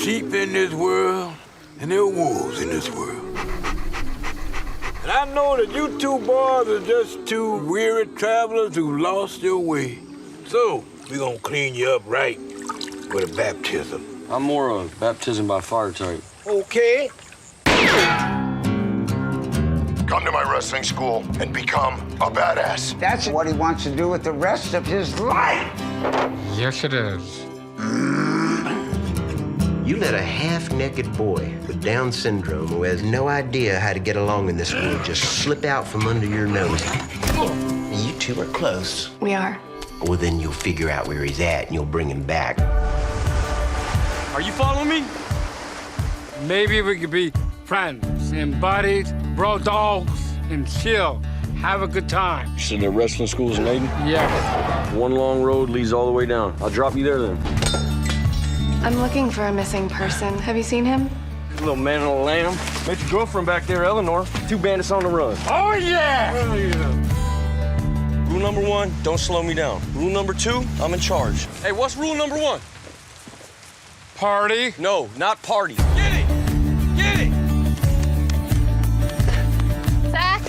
sheep in this world, and there are wolves in this world. And I know that you two boys are just two weary travelers who lost your way. So, we're gonna clean you up right with a baptism. I'm more a baptism by fire type. Okay. Come to my wrestling school and become a badass. That's what he wants to do with the rest of his life. Yes, it is. You let a half-naked boy with Down syndrome who has no idea how to get along in this world just slip out from under your nose. You two are close. We are. Well, then you'll figure out where he's at and you'll bring him back. Are you following me? Maybe we could be friends and buddies, bro dogs, and chill. Have a good time. You said their wrestling school's in Aiden? Yeah. One long road leads all the way down. I'll drop you there then. I'm looking for a missing person. Have you seen him? Little man on a lamb. Met your girlfriend back there, Eleanor. 2 bandits on the run. Oh, yeah! Rule number 1, don't slow me down. Rule number 2, I'm in charge. Hey, what's rule number 1? Party? No, not party. Get it! Get it! Zach,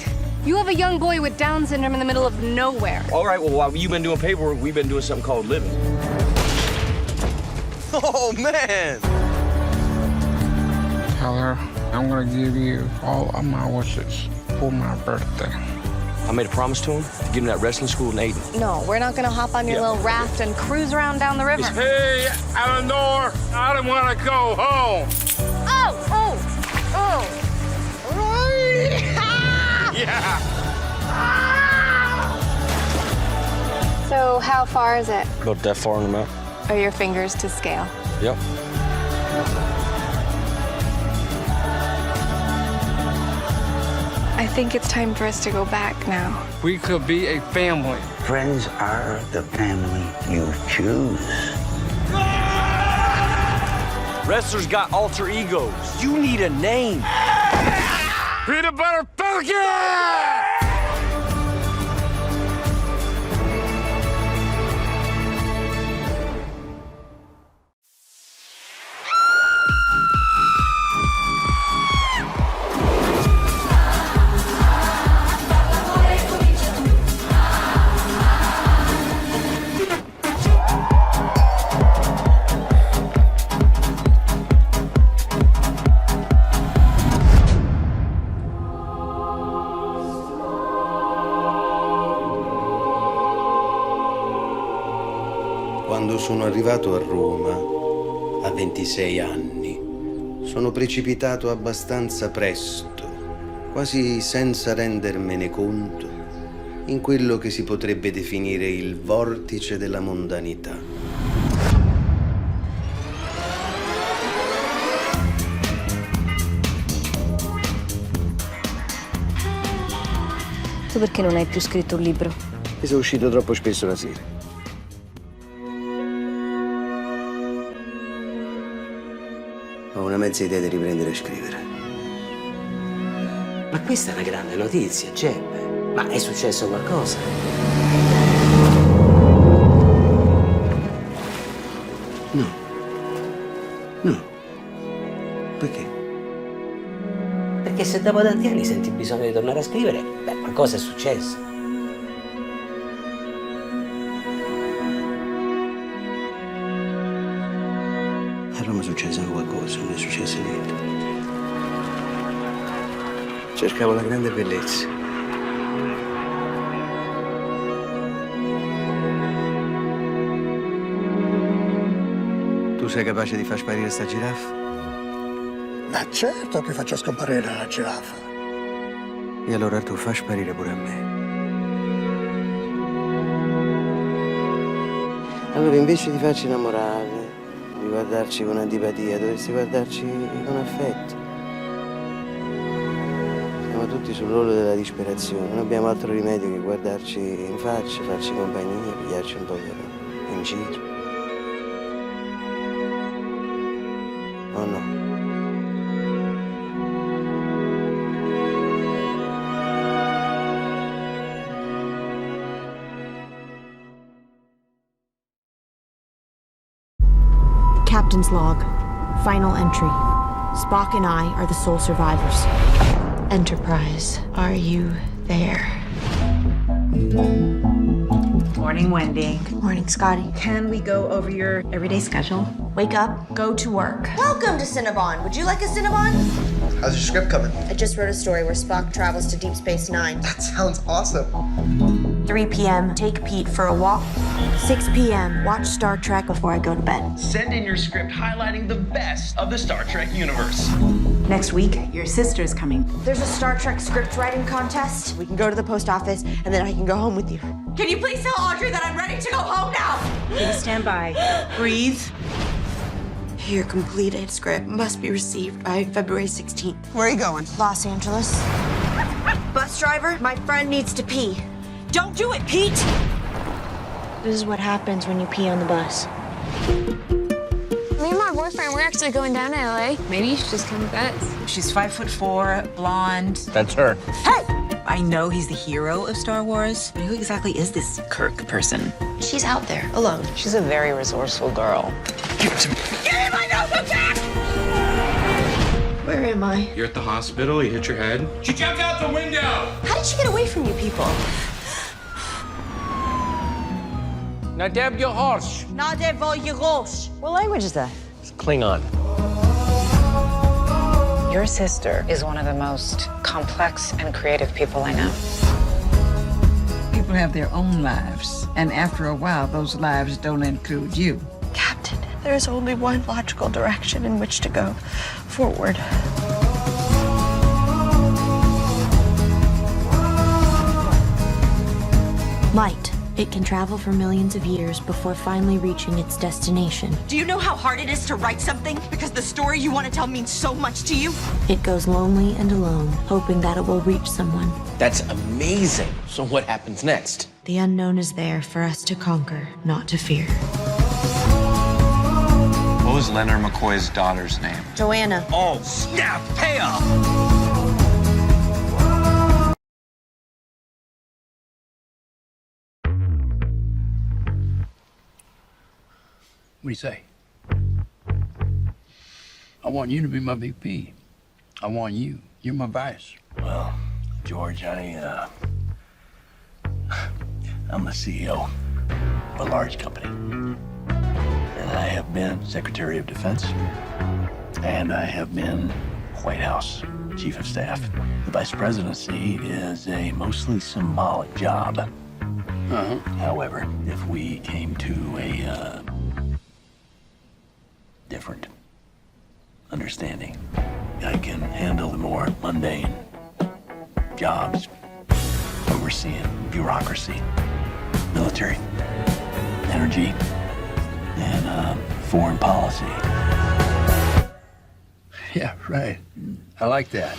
you have a young boy with Down syndrome in the middle of nowhere. All right, well, while you've been doing paperwork, we've been doing something called living. Oh, man! Tell her I'm gonna give you all of my wishes for my birthday. I made a promise to him to give him that wrestling school in Aiden. No, we're not gonna hop on your little raft and cruise around down the river. Hey, Eleanor, I don't wanna go home. Oh! Yeah. So how far is it? About that far on the map. Are your fingers to scale? Yep. I think it's time for us to go back now. We could be a family. Friends are the family you choose. Wrestlers got alter egos. You need a name. Peanut Butter Falcon! Quando sono arrivato a Roma, a 26 anni, sono precipitato abbastanza presto, quasi senza rendermene conto, in quello che si potrebbe definire il vortice della mondanità. Tu perché non hai più scritto un libro? Mi sono uscito troppo spesso la sera. Ho una mezza idea di riprendere a scrivere. Ma questa è una grande notizia, Jeb. Ma è successo qualcosa? No. No. Perché? Perché se dopo tanti anni senti il bisogno di tornare a scrivere, beh, qualcosa è successo. A Roma è successo qualcosa, non è successo niente. Cercavo la grande bellezza. Tu sei capace di far sparire sta giraffa? Ma certo che faccio scomparire la giraffa. E allora tu fai sparire pure a me. Allora invece di farci innamorare, di guardarci con antipatia, dovresti guardarci con affetto. Siamo tutti sull'orlo della disperazione, non abbiamo altro rimedio che guardarci in faccia, farci compagnia, pigliarci un po' in giro. Oh no? Captain's log. Final entry. Spock and I are the sole survivors. Enterprise, are you there? Morning, Wendy. Morning, Scotty. Can we go over your everyday schedule? Wake up, go to work. Welcome to Cinnabon. Would you like a Cinnabon? How's your script coming? I just wrote a story where Spock travels to Deep Space Nine. That sounds awesome. 3 p.m., take Pete for a walk. 6 p.m., watch Star Trek before I go to bed. Send in your script highlighting the best of the Star Trek universe. Next week, your sister's coming. There's a Star Trek script writing contest. We can go to the post office, and then I can go home with you. Can you please tell Audrey that I'm ready to go home now? Please stand by. Breathe. Your completed script must be received by February 16th. Where are you going? Los Angeles. Bus driver, my friend needs to pee. Don't do it, Pete! This is what happens when you pee on the bus. Me and my boyfriend, we're actually going down to LA. Maybe you should just come with us. She's 5'4", blonde. That's her. Hey! I know he's the hero of Star Wars, but who exactly is this Kirk person? She's out there, alone. She's a very resourceful girl. Give it to me. Give me my notebook back! Where am I? You're at the hospital, you hit your head. She jumped out the window! How did she get away from you people? Nadeb Yehosh. What language is that? It's Klingon. Your sister is one of the most complex and creative people I know. People have their own lives, and after a while, those lives don't include you. Captain, there's only one logical direction in which to go. Forward. Light. It can travel for millions of years before finally reaching its destination. Do you know how hard it is to write something? Because the story you want to tell means so much to you? It goes lonely and alone, hoping that it will reach someone. That's amazing. So what happens next? The unknown is there for us to conquer, not to fear. What was Leonard McCoy's daughter's name? Joanna. Oh, snap! Payoff! What do you say? I want you to be my VP. I want you. You're my vice. Well, George, I'm the CEO of a large company. And I have been Secretary of Defense. And I have been White House Chief of Staff. The Vice Presidency is a mostly symbolic job. However, if we came to a different understanding, I can handle the more mundane jobs, overseeing bureaucracy, military, energy, and foreign policy. Yeah, right. I like that.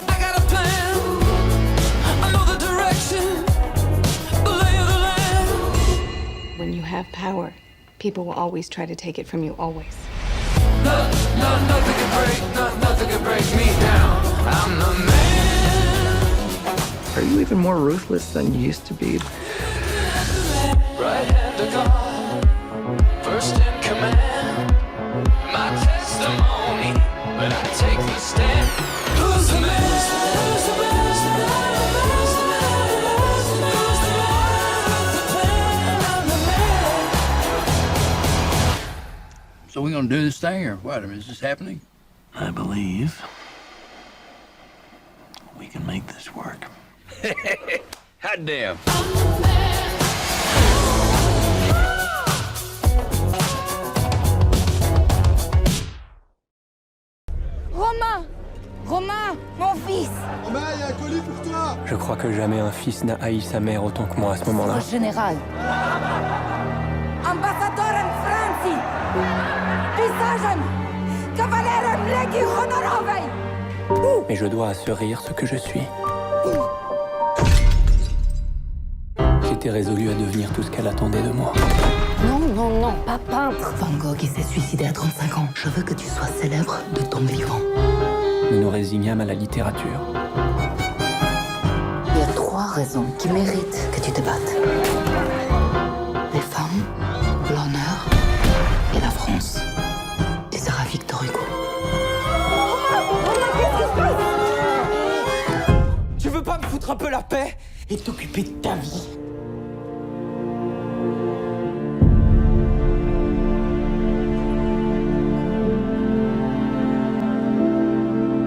I got a plan. I know the direction, the lay of the land. When you have power, people will always try to take it from you, always. Nothing can break me down. I'm the man. Are you even more ruthless than you used to be? Right hand to God, first in command. My testimony, but I take the stand. Who's the man? Who's the man? Who's the man? Who's the man? Who's the man? I'm the man. So we gonna do this thing, or what? I mean, is this happening? I believe we can make this work. Hot damn. Romain, mon fils. Romain, il y a un colis pour toi. Je crois que jamais un fils n'a haï sa mère autant que moi à ce moment-là. Général. Ambassador en France. Pisarzem. Kawalerem Legii Honorowej. Mais je dois à ce rire ce que je suis. J'étais résolu à devenir tout ce qu'elle attendait de moi. Non, non, non, pas peintre. Van Gogh s'est suicidé à 35 ans. Je veux que tu sois célèbre de ton vivant. Nous nous résignâmes à la littérature. Il y a 3 raisons qui méritent que tu te battes. Les femmes, l'honneur et la France. et t'occuper de ta vie.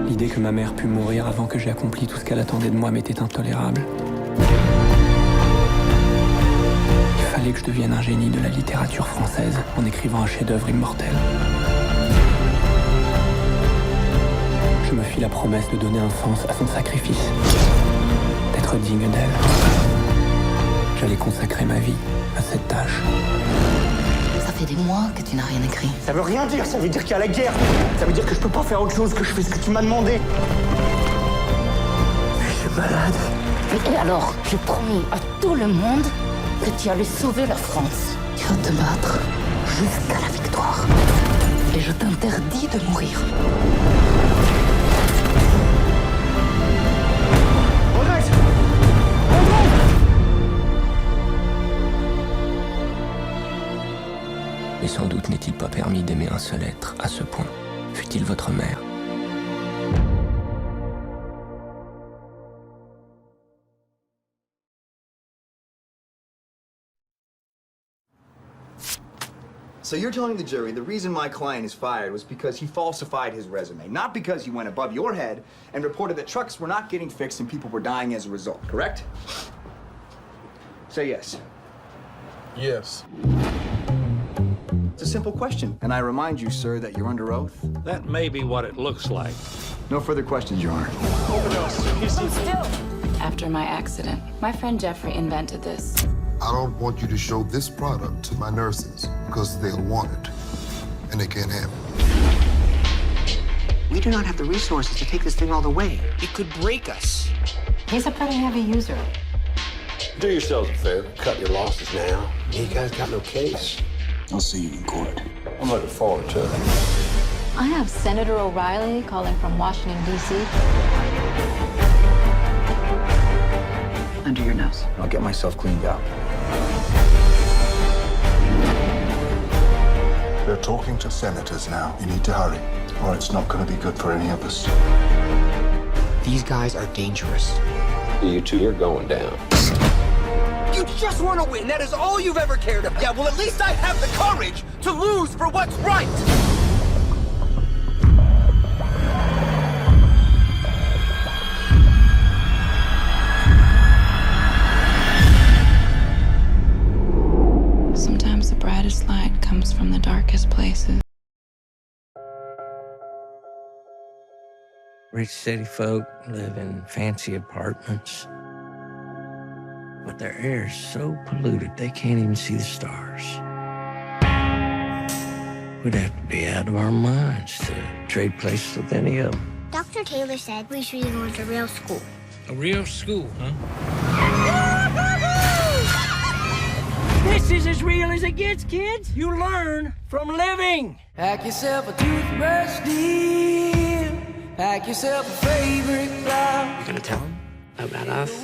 L'idée que ma mère pût mourir avant que j'aie accompli tout ce qu'elle attendait de moi m'était intolérable. Il fallait que je devienne un génie de la littérature française en écrivant un chef-d'œuvre immortel. Je me fis la promesse de donner un sens à son sacrifice, d'être digne d'elle. J'allais consacrer ma vie à cette tâche. Ça fait des mois que tu n'as rien écrit. Ça veut rien dire, ça veut dire qu'il y a la guerre. Ça veut dire que je peux pas faire autre chose que je fais ce que tu m'as demandé. Je suis malade. Et alors, j'ai promis à tout le monde que tu allais sauver la France. Tu vas te battre jusqu'à la victoire. Et je t'interdis de mourir. Mais sans doute n'est-il pas permis d'aimer un seul être à ce point, fût-il votre mère. So you're telling the jury the reason my client is fired was because he falsified his resume, not because he went above your head and reported that trucks were not getting fixed and people were dying as a result, correct? Say yes. Yes. It's a simple question, and I remind you, sir, that you're under oath. That may be what it looks like. No further questions, Your Honor. After my accident, my friend Jeffrey invented this. I don't want you to show this product to my nurses because they'll want it, and they can't have it. We do not have the resources to take this thing all the way. It could break us. He's a pretty heavy user. Do yourselves a favor, cut your losses now. You guys got no case. I'll see you in court. I'm looking forward to it. I have Senator O'Reilly calling from Washington, D.C. Under your nose. I'll get myself cleaned out. They're talking to senators now. You need to hurry, or it's not going to be good for any of us. These guys are dangerous. You two, you're going down. You just want to win. That is all you've ever cared about. Yeah, well, at least I have the courage to lose for what's right. Sometimes the brightest light comes from the darkest places. Rich city folk live in fancy apartments, but their air is so polluted they can't even see the stars. We'd have to be out of our minds to trade places with any of them. Dr. Taylor said we should go to real school. A real school, huh? This is as real as it gets, kids. You learn from living. Pack yourself a toothbrush, dear. Pack yourself a favorite flower. You gonna tell them about us?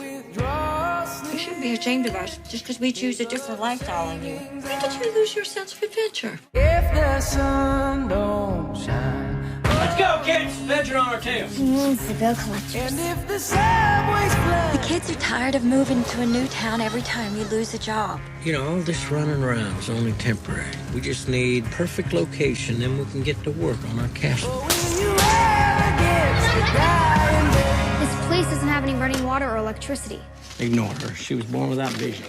You shouldn't be ashamed of us just because we choose a different lifestyle than you. When did you lose your sense of adventure? If the sun don't shine. Let's go, kids. Beds are on our tails. He means the bill collectors. And if the subway's flood. The kids are tired of moving to a new town every time you lose a job. You know, all this running around is only temporary. We just need perfect location, then we can get to work on our castle. This place doesn't have any running water or electricity. Ignore her. She was born without vision.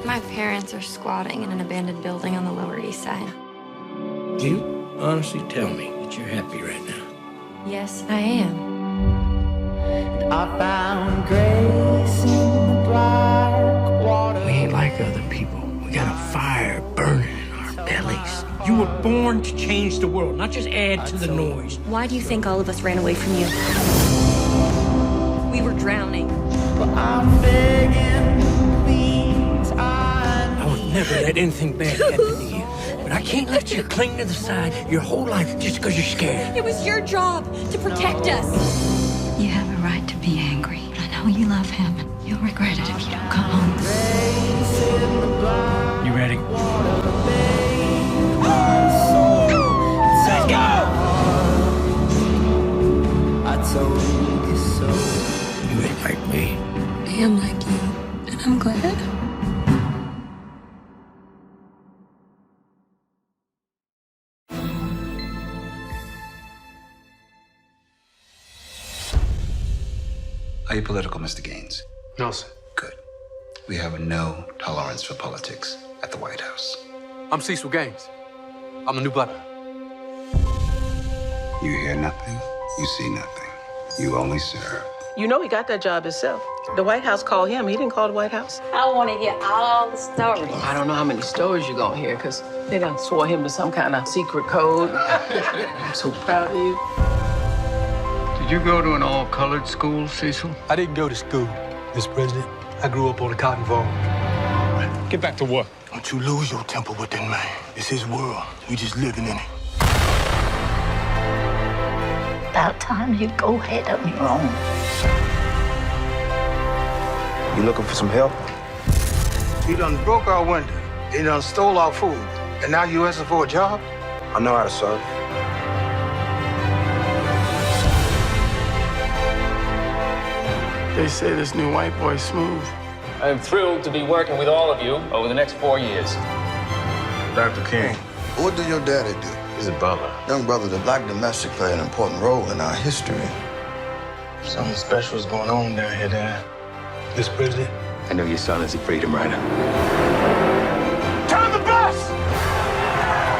My parents are squatting in an abandoned building on the Lower East Side. You honestly tell me that you're happy right now? Yes, I am. I found grace in the black water. We ain't like other people. We got a fire burning in our bellies. You were born to change the world, not just add to the noise. Why do you think all of us ran away from you? We were drowning. But I'm begging, please, I would never let anything bad happen to you. But I can't let you cling to the side your whole life just because you're scared. It was your job to protect us. You have a right to be angry. I know you love him. You'll regret it if you don't come home. You ready? Let's go! I told you so. Are you political, Mr. Gaines? No, sir. Good. We have a no tolerance for politics at the White House. I'm Cecil Gaines. I'm the new butler. You hear nothing, you see nothing. You only serve. You know he got that job himself. The White House called him. He didn't call the White House. I want to hear all the stories. I don't know how many stories you're going to hear, because they done swore him to some kind of secret code. I'm so proud of you. Did you go to an all-colored school, Cecil? I didn't go to school, Mr. President. I grew up on a cotton farm. Get back to work. Don't you lose your temper with that man. It's his world. We just living in it. About time you go ahead on your own. You looking for some help? He done broke our window. He done stole our food. And now you asking for a job? I know how to serve. They say this new white boy's smooth. I am thrilled to be working with all of you over the next 4 years. Dr. King. What did your daddy do? He's a butler. Young brother, the black domestic play an important role in our history. Something special is going on down here, Dad. Mr. President, I know your son is a freedom rider. Turn the bus!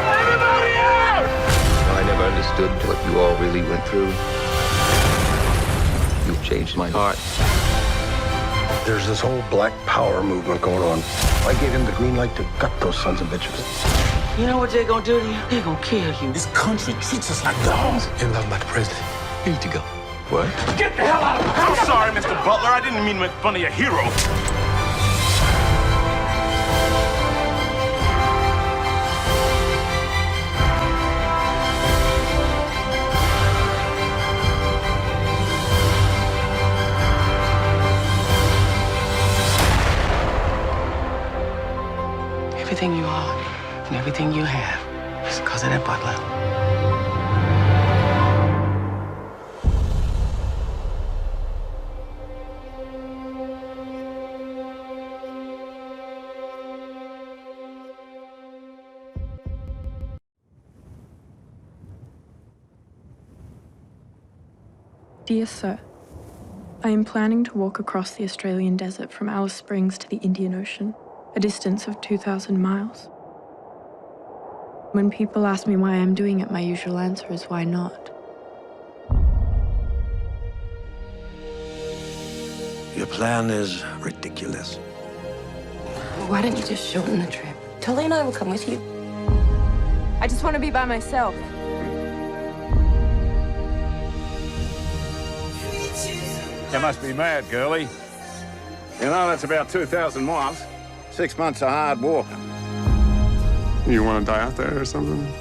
Everybody out! I never understood what you all really went through. You've changed my heart. There's this whole black power movement going on. I gave him the green light to gut those sons of bitches. You know what they're going to do to you? They're going to kill you. This country treats us like dogs. and love my president. You need to go. What? Get the hell out of the house! I'm sorry, Mr. Butler. I didn't mean to make fun of your hero. Everything you are and everything you have is because of that butler. Dear Sir, I am planning to walk across the Australian desert from Alice Springs to the Indian Ocean, a distance of 2,000 miles. When people ask me why I'm doing it, my usual answer is why not? Your plan is ridiculous. Why don't you just shorten the trip? Tully and I will come with you. I just want to be by myself. You must be mad, girlie. You know, that's about 2,000 miles. 6 months of hard walking. You want to die out there or something?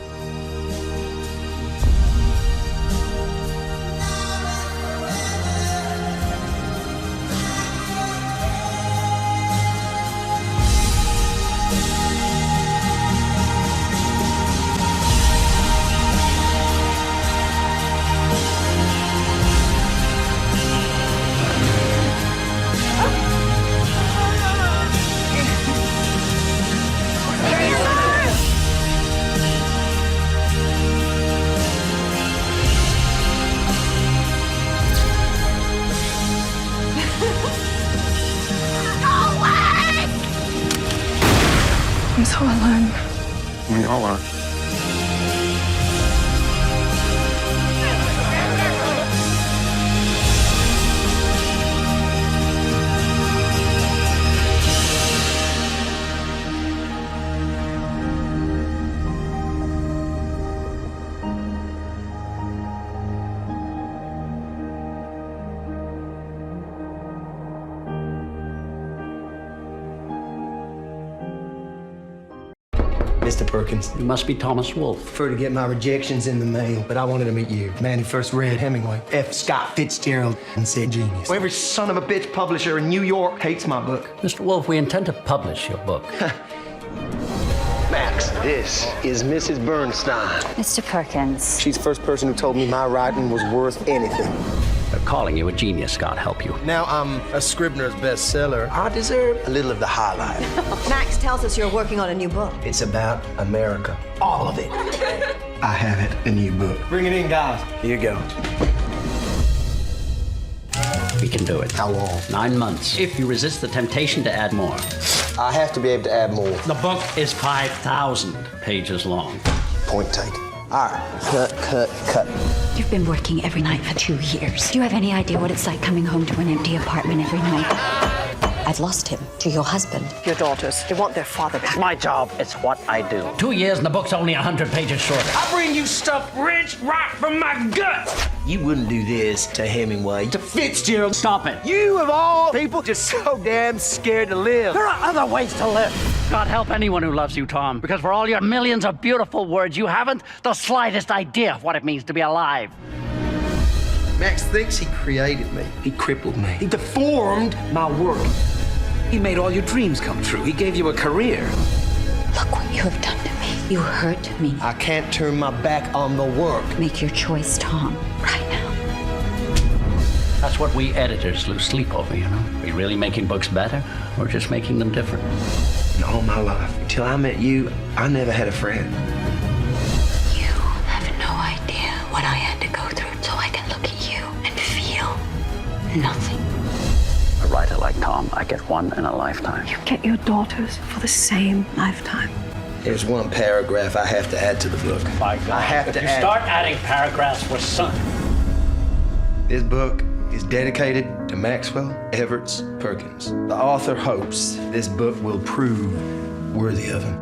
I'm so alone. We all are. Mr. Perkins. You must be Thomas Wolfe. Prefer to get my rejections in the mail, but I wanted to meet you. Man who first read Hemingway, F. Scott Fitzgerald, and said genius. Well, every son of a bitch publisher in New York hates my book. Mr. Wolfe, we intend to publish your book. Max, this is Mrs. Bernstein. Mr. Perkins. She's the first person who told me my writing was worth anything. They're calling you a genius, God help you. Now I'm a Scribner's bestseller. I deserve a little of the highlight. Max tells us you're working on a new book. It's about America. All of it. I have it, a new book. Bring it in, guys. Here you go. We can do it. How long? 9 months. If you resist the temptation to add more. I have to be able to add more. The book is 5,000 pages long. Point taken. All right. Cut. You've been working every night for 2 years. Do you have any idea what it's like coming home to an empty apartment every night? I've lost him to your husband. Your daughters, they want their father back. My job, it's what I do. 2 years and the book's only 100 pages shorter. I bring you stuff rich right from my gut. You wouldn't do this to Hemingway, to Fitzgerald. Stop it. You, of all people, just so damn scared to live. There are other ways to live. God help anyone who loves you, Tom, because for all your millions of beautiful words, you haven't the slightest idea of what it means to be alive. Max thinks he created me. He crippled me. He deformed my work. He made all your dreams come true. He gave you a career. Look what you have done to me. You hurt me. I can't turn my back on the work. Make your choice, Tom, right now. That's what we editors lose sleep over, you know? Are we really making books better or just making them different? In all my life, until I met you, I never had a friend. You have no idea what I had to go through so I can look at you and feel nothing. A writer like Tom, I get one in a lifetime. You get your daughters for the same lifetime. There's one paragraph I have to add to the book. By God, I have if to you add. start adding paragraphs, we're sunk. This book is dedicated to Maxwell Everts Perkins. The author hopes this book will prove worthy of him.